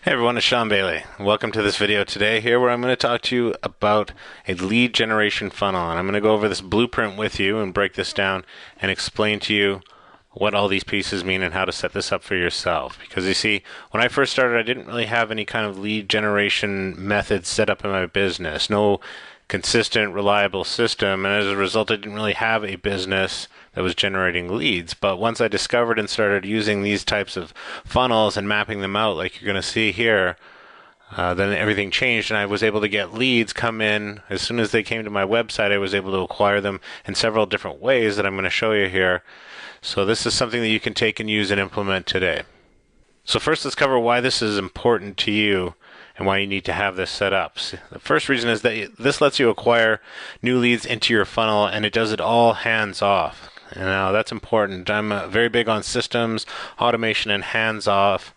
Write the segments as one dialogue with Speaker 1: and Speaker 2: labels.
Speaker 1: Hey everyone, it's Sean Bailey. Welcome to this video today here where I'm going to talk to you about a lead generation funnel. And I'm going to go over this blueprint with you and break this down and explain to you what all these pieces mean and how to set this up for yourself. Because you see, when I first started, I didn't really have any kind of lead generation method set up in my business. No consistent, reliable system, and as a result, I didn't really have a business that was generating leads. But once I discovered and started using these types of funnels and mapping them out, like you're going to see here, then everything changed, and I was able to get leads come in. As soon as they came to my website, I was able to acquire them in several different ways that I'm going to show you here. So this is something that you can take and use and implement today. So first, let's cover why this is important to you and why you need to have this set up. So the first reason is that this lets you acquire new leads into your funnel, and it does it all hands off. And now that's important. I'm very big on systems, automation, and hands-off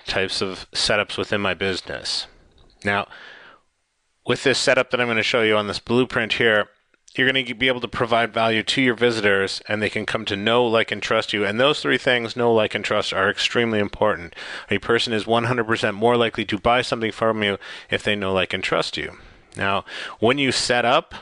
Speaker 1: types of setups within my business. Now, with this setup that I'm going to show you on this blueprint here, you're going to be able to provide value to your visitors, and they can come to know, like, and trust you. And those three things, know, like, and trust, are extremely important. A person is 100% more likely to buy something from you if they know, like, and trust you. Now, when you set up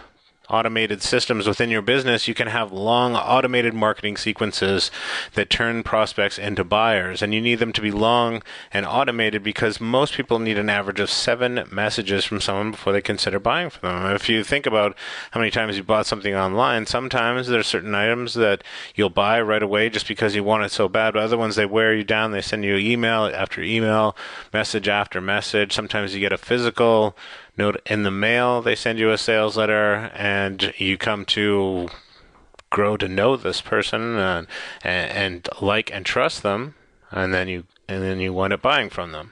Speaker 1: automated systems within your business, you can have long automated marketing sequences that turn prospects into buyers, and you need them to be long and automated because most people need an average of 7 messages from someone before they consider buying from them. If you think about how many times you bought something online, sometimes there's certain items that you'll buy right away just because you want it so bad, but other ones, they wear you down. They send you email after email, message after message. Sometimes you get a physical note in the mail, they send you a sales letter, and you come to grow to know this person and like and trust them, and then you wind up buying from them.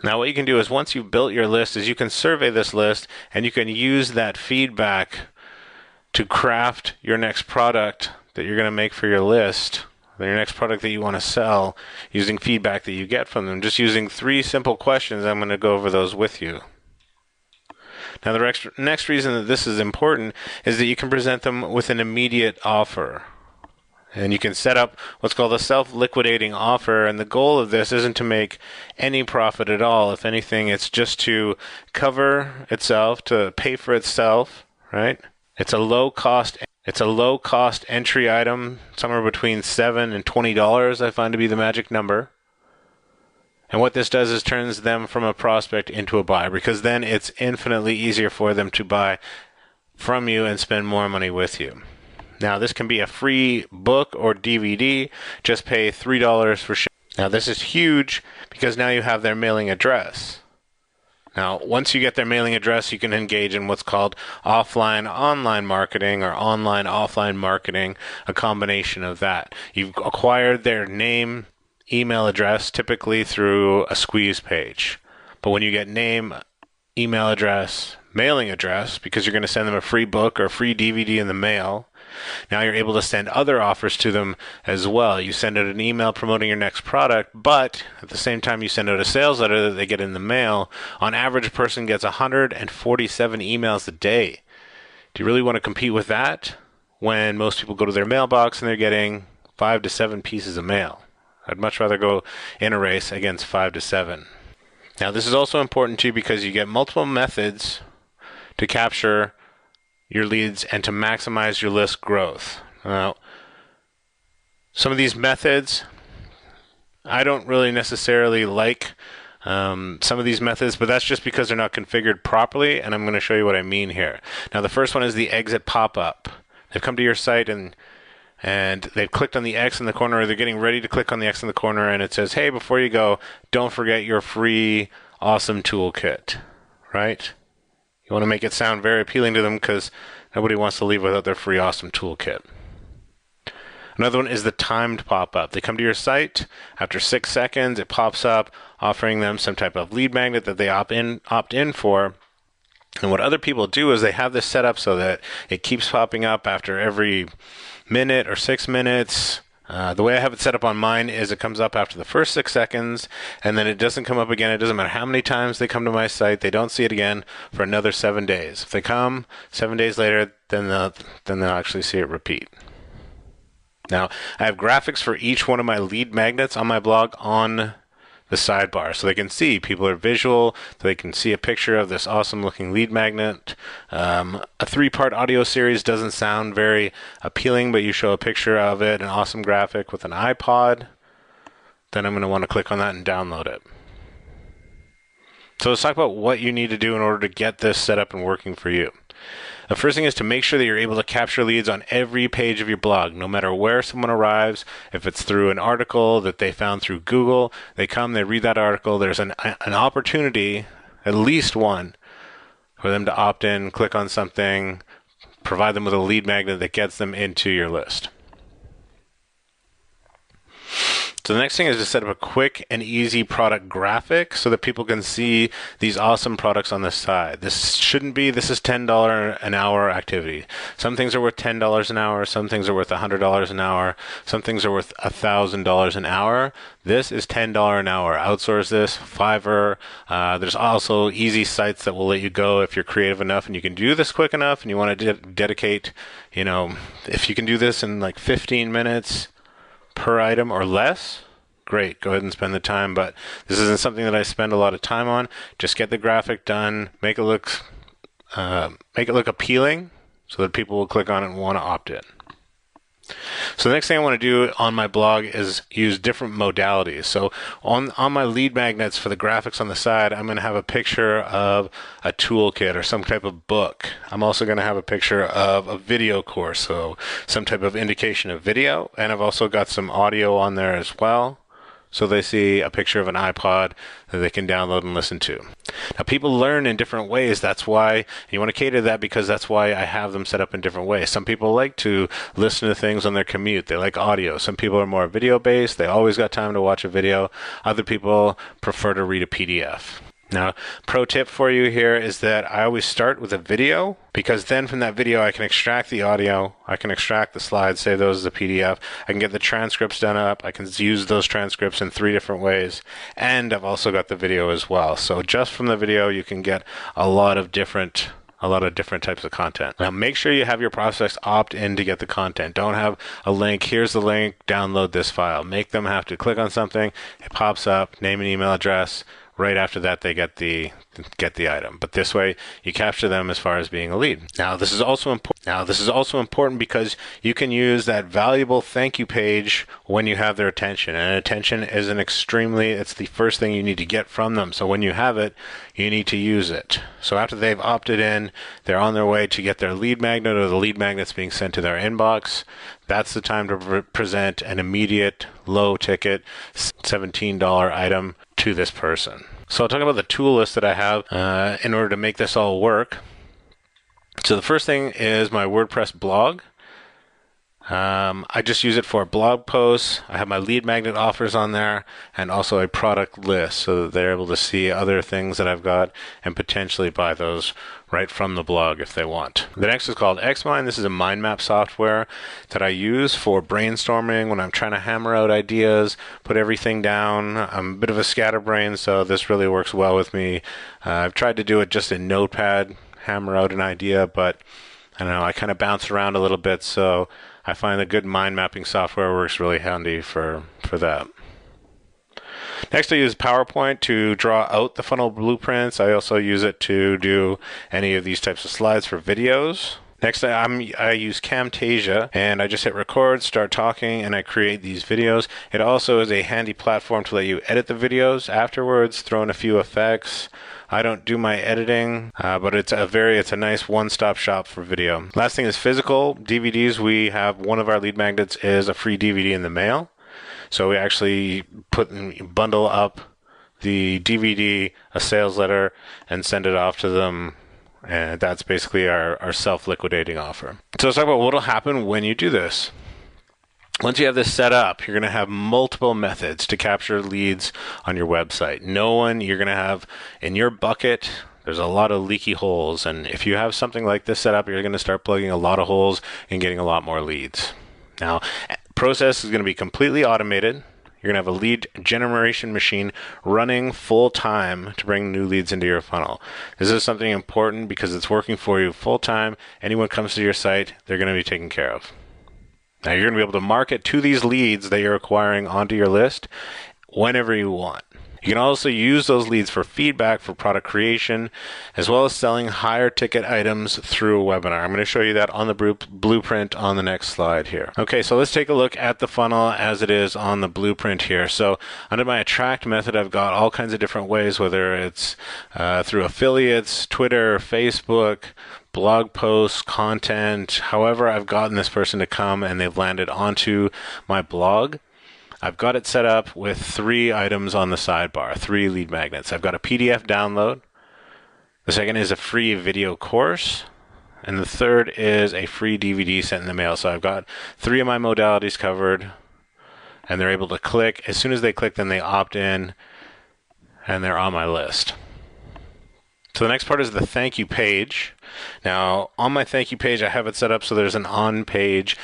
Speaker 1: Now what you can do is, once you've built your list, is you can survey this list, and you can use that feedback to craft your next product that you're going to make for your list, your next product that you want to sell, using feedback that you get from them, just using 3 simple questions. I'm going to go over those with you. Now, the next reason that this is important is that you can present them with an immediate offer. And you can set up what's called a self-liquidating offer. And the goal of this isn't to make any profit at all. If anything, it's just to cover itself, to pay for itself, right? It's a low-cost entry item, somewhere between $7 and $20, I find to be the magic number. And what this does is turns them from a prospect into a buyer, because then it's infinitely easier for them to buy from you and spend more money with you. Now, this can be a free book or DVD. Just pay $3 for shipping. Now, this is huge because now you have their mailing address. Now, once you get their mailing address, you can engage in what's called offline-online marketing, or online-offline marketing, a combination of that. You've acquired their name, email address, typically through a squeeze page. But when you get name, email address, mailing address, because you're going to send them a free book or a free DVD in the mail, now you're able to send other offers to them as well. You send out an email promoting your next product, but at the same time you send out a sales letter that they get in the mail. On average, a person gets 147 emails a day. Do you really want to compete with that when most people go to their mailbox and they're getting 5 to 7 pieces of mail? I'd much rather go in a race against 5 to 7. Now, this is also important too because you get multiple methods to capture your leads and to maximize your list growth. Now, some of these methods, I don't really necessarily like some of these methods, but that's just because they're not configured properly, and I'm going to show you what I mean here. Now, the first one is the exit pop-up. They've come to your site and they've clicked on the X in the corner, or they're getting ready to click on the X in the corner, and it says, hey, before you go, don't forget your free awesome toolkit, right? You want to make it sound very appealing to them because nobody wants to leave without their free awesome toolkit. Another one is the timed pop-up. They come to your site, after 6 seconds, it pops up offering them some type of lead magnet that they opt in for. And what other people do is they have this set up so that it keeps popping up after every minute or 6 minutes. The way I have it set up on mine is it comes up after the first 6 seconds, and then it doesn't come up again. It doesn't matter how many times they come to my site. They don't see it again for another 7 days. If they come 7 days later, then they'll actually see it repeat. Now, I have graphics for each one of my lead magnets on my blog on the sidebar so they can see. People are visual, so they can see a picture of this awesome looking lead magnet. A 3-part audio series doesn't sound very appealing, but you show a picture of it, an awesome graphic with an iPod, then I'm going to want to click on that and download it. So let's talk about what you need to do in order to get this set up and working for you. The first thing is to make sure that you're able to capture leads on every page of your blog, no matter where someone arrives. If it's through an article that they found through Google, they come, they read that article, there's an opportunity, at least one, for them to opt in, click on something, provide them with a lead magnet that gets them into your list. So the next thing is to set up a quick and easy product graphic so that people can see these awesome products on the side. This is $10 an hour activity. Some things are worth $10 an hour. Some things are worth $100 an hour. Some things are worth $1,000 an hour. This is $10 an hour. Outsource this, Fiverr. There's also easy sites that will let you go if you're creative enough and you can do this quick enough and you want to dedicate, if you can do this in like 15 minutes, per item or less, great, go ahead and spend the time, but this isn't something that I spend a lot of time on. Just get the graphic done, make it look appealing so that people will click on it and want to opt in. So the next thing I want to do on my blog is use different modalities. So on my lead magnets for the graphics on the side, I'm going to have a picture of a toolkit or some type of book. I'm also going to have a picture of a video course, so some type of indication of video. And I've also got some audio on there as well. So they see a picture of an iPod that they can download and listen to. Now, people learn in different ways. That's why you want to cater to that, because that's why I have them set up in different ways. Some people like to listen to things on their commute. They like audio. Some people are more video-based. They always got time to watch a video. Other people prefer to read a PDF. Now, pro tip for you here is that I always start with a video, because then from that video I can extract the audio, I can extract the slides, save those as a PDF, I can get the transcripts done up, I can use those transcripts in 3 different ways, and I've also got the video as well. So just from the video you can get a lot of different types of content. Now make sure you have your prospects opt in to get the content. Don't have a link, here's the link, download this file. Make them have to click on something, it pops up, name and email address. Right after that, they get the item. But this way, you capture them as far as being a lead. Now, this is also important because you can use that valuable thank you page when you have their attention. And attention is it's the first thing you need to get from them. So when you have it, you need to use it. So after they've opted in, they're on their way to get their lead magnet, or the lead magnet's being sent to their inbox. That's the time to present an immediate, low-ticket, $17 item to this person. So I'll talk about the tool list that I have in order to make this all work. So the first thing is my WordPress blog. I just use it for blog posts. I have my lead magnet offers on there, and also a product list so that they're able to see other things that I've got and potentially buy those right from the blog if they want. The next is called Xmind. This is a mind map software that I use for brainstorming when I'm trying to hammer out ideas, put everything down. I'm a bit of a scatterbrain, so this really works well with me. I've tried to do it just in Notepad, hammer out an idea, but I don't know, I kind of bounce around a little bit, so I find the good mind mapping software works really handy for that. Next, I use PowerPoint to draw out the funnel blueprints. I also use it to do any of these types of slides for videos. Next, I use Camtasia, and I just hit record, start talking, and I create these videos. It also is a handy platform to let you edit the videos afterwards, throw in a few effects. I don't do my editing, but it's a nice one-stop shop for video. Last thing is physical DVDs. We have one of our lead magnets is a free DVD in the mail. So we actually bundle up the DVD, a sales letter, and send it off to them. And that's basically our self-liquidating offer. So let's talk about what will happen when you do this. Once you have this set up, you're going to have multiple methods to capture leads on your website. You're going to have in your bucket, there's a lot of leaky holes. And if you have something like this set up, you're going to start plugging a lot of holes and getting a lot more leads. Now, process is going to be completely automated. You're going to have a lead generation machine running full time to bring new leads into your funnel. This is something important because it's working for you full time. Anyone comes to your site, they're going to be taken care of. Now, you're going to be able to market to these leads that you're acquiring onto your list whenever you want. You can also use those leads for feedback, for product creation, as well as selling higher ticket items through a webinar. I'm going to show you that on the blueprint on the next slide here. Okay, so let's take a look at the funnel as it is on the blueprint here. So under my attract method, I've got all kinds of different ways, whether it's through affiliates, Twitter, Facebook, blog posts, content, however I've gotten this person to come and they've landed onto my blog. I've got it set up with 3 items on the sidebar, 3 lead magnets. I've got a PDF download. The second is a free video course. And the third is a free DVD sent in the mail. So I've got 3 of my modalities covered, and they're able to click. As soon as they click, then they opt in, and they're on my list. So the next part is the thank you page. Now, on my thank you page, I have it set up so there's an on-page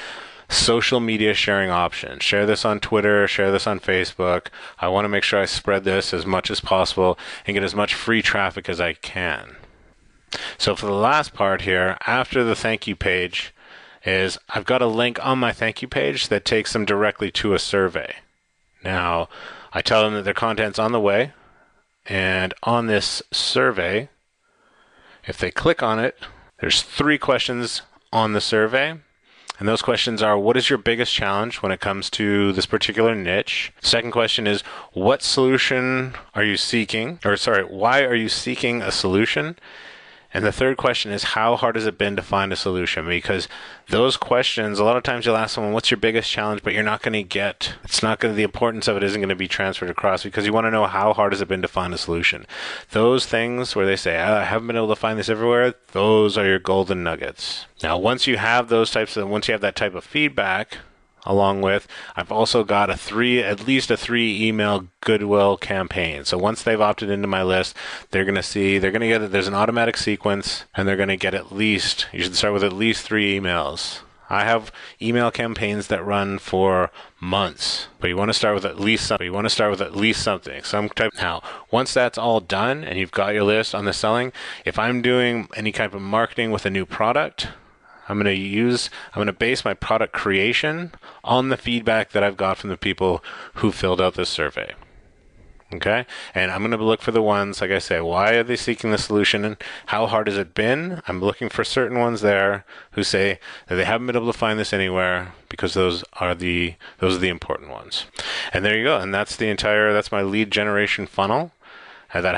Speaker 1: social media sharing option. Share this on Twitter, share this on Facebook. I want to make sure I spread this as much as possible and get as much free traffic as I can. So for the last part here, after the thank you page, is I've got a link on my thank you page that takes them directly to a survey. Now, I tell them that their content's on the way, and on this survey, if they click on it, there's 3 questions on the survey. And those questions are, what is your biggest challenge when it comes to this particular niche? Second question is, what solution are you seeking? Why are you seeking a solution? And the third question is, how hard has it been to find a solution? Because those questions, a lot of times you'll ask someone, what's your biggest challenge? But you're not going to get, the importance of it isn't going to be transferred across, because you want to know how hard has it been to find a solution. Those things where they say, I haven't been able to find this everywhere, those are your golden nuggets. Now, once you have that type of feedback, along with, I've also got at least a 3 email goodwill campaign. So once they've opted into my list, they're going to get that there's an automatic sequence, and they're going to get you should start with at least 3 emails. I have email campaigns that run for months, but you want to start with at least something. Now, once that's all done and you've got your list on the selling, if I'm doing any type of marketing with a new product, I'm going to base my product creation on the feedback that I've got from the people who filled out this survey. Okay? And I'm going to look for the ones, like I say, why are they seeking the solution and how hard has it been? I'm looking for certain ones there who say that they haven't been able to find this anywhere, because those are the important ones. And there you go. And that's my lead generation funnel. That happens.